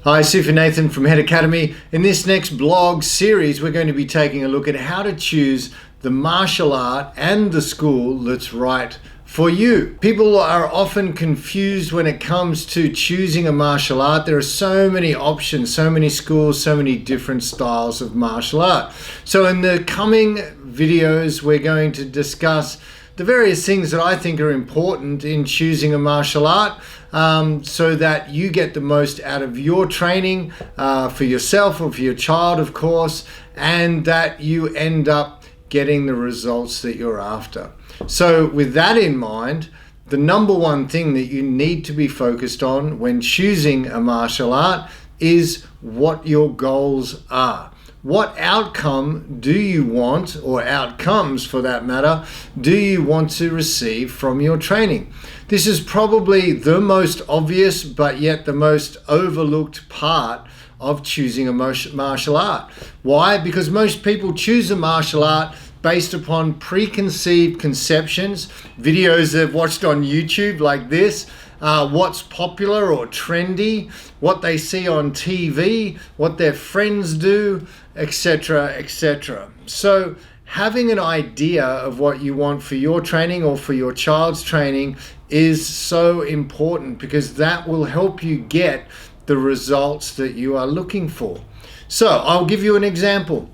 Hi, Sifu Nathan from Head Academy. In this next blog series, we're going to be taking a look at how to choose the martial art and the school that's right for you. People are often confused when it comes to choosing a martial art. There are so many options, so many schools, so many different styles of martial art. So in the coming videos, we're going to discuss the various things that I think are important in choosing a martial art, so that you get the most out of your training for yourself or for your child, of course, and that you end up getting the results that you're after. So with that in mind, the number one thing that you need to be focused on when choosing a martial art is what your goals are. What outcome do you want, or outcomes for that matter, do you want to receive from your training? This is probably the most obvious, but yet the most overlooked part of choosing a martial art. Why? Because most people choose a martial art based upon preconceived conceptions, videos they've watched on YouTube like this, what's popular or trendy, what they see on TV, what their friends do, etc., etc. So having an idea of what you want for your training or for your child's training is so important, because that will help you get the results that you are looking for. So I'll give you an example.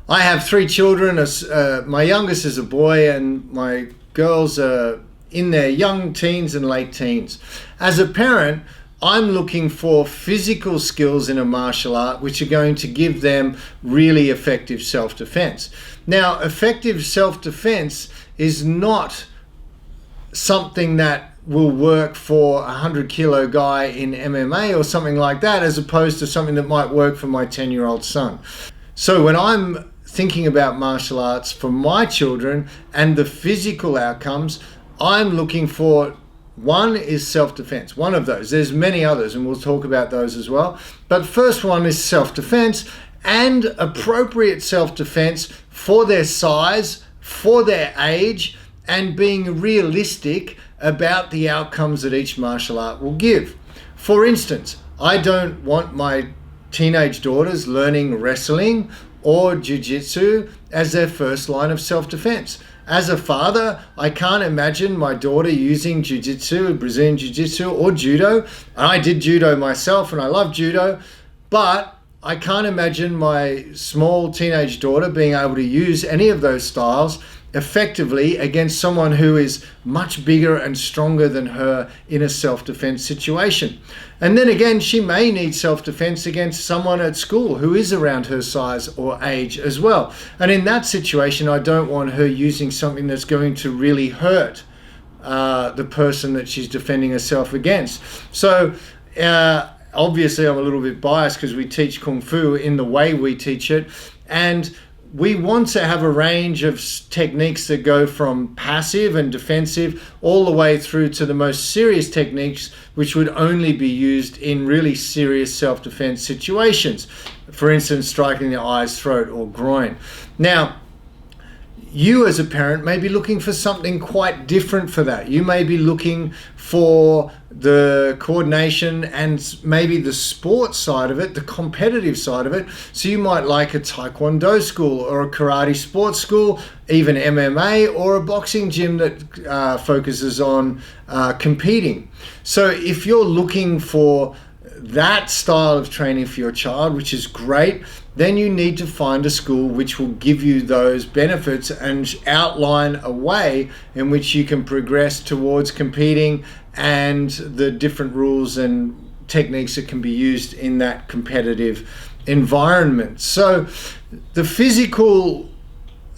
I have 3 children. My youngest is a boy and my girls are in their young teens and late teens. As a parent, I'm looking for physical skills in a martial art which are going to give them really effective self-defense. Now, effective self-defense is not something that will work for a 100-kilo guy in MMA or something like that, as opposed to something that might work for my 10-year-old son. So when I'm thinking about martial arts for my children and the physical outcomes, I'm looking for, one is self-defense, one of those. There's many others and we'll talk about those as well. But first one is self-defense, and appropriate self-defense for their size, for their age, and being realistic about the outcomes that each martial art will give. For instance, I don't want my teenage daughters learning wrestling or jiu-jitsu as their first line of self-defense. As a father, I can't imagine my daughter using jiu-jitsu, Brazilian jiu-jitsu, or judo. And I did judo myself and I love judo, but I can't imagine my small teenage daughter being able to use any of those styles effectively against someone who is much bigger and stronger than her in a self-defense situation. And then again, she may need self-defense against someone at school who is around her size or age as well. And in that situation, I don't want her using something that's going to really hurt the person that she's defending herself against. So obviously I'm a little bit biased because we teach Kung Fu in the way we teach it, and we want to have a range of techniques that go from passive and defensive all the way through to the most serious techniques, which would only be used in really serious self-defense situations. For instance, striking the eyes, throat, or groin. Now, you as a parent may be looking for something quite different for that. You may be looking for the coordination and maybe the sports side of it, the competitive side of it. So you might like a taekwondo school or a karate sports school, even MMA, or a boxing gym that focuses on competing. So if you're looking for that style of training for your child, which is great, then you need to find a school which will give you those benefits and outline a way in which you can progress towards competing and the different rules and techniques that can be used in that competitive environment. So the physical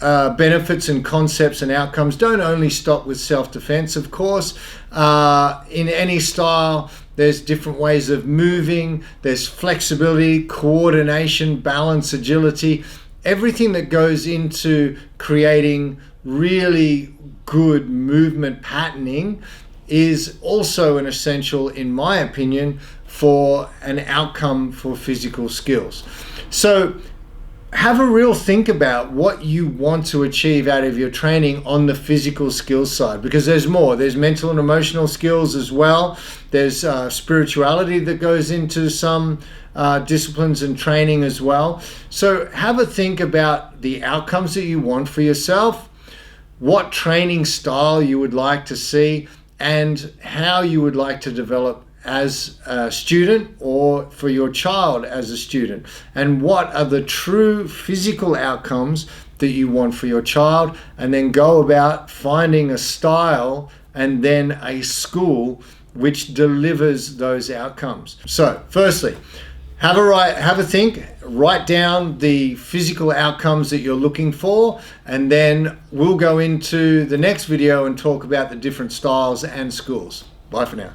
benefits and concepts and outcomes don't only stop with self-defense, of course. In any style, there's different ways of moving, there's flexibility, coordination, balance, agility, everything that goes into creating really good movement patterning is also an essential, in my opinion, for an outcome for physical skills. So have a real think about what you want to achieve out of your training on the physical skills side, because there's more. There's mental and emotional skills as well. There's spirituality that goes into some disciplines and training as well. So have a think about the outcomes that you want for yourself, what training style you would like to see, and how you would like to develop as a student or for your child as a student, and what are the true physical outcomes that you want for your child, and then go about finding a style and then a school which delivers those outcomes. So firstly, have a think, write down the physical outcomes that you're looking for, and then we'll go into the next video and talk about the different styles and schools. Bye for now.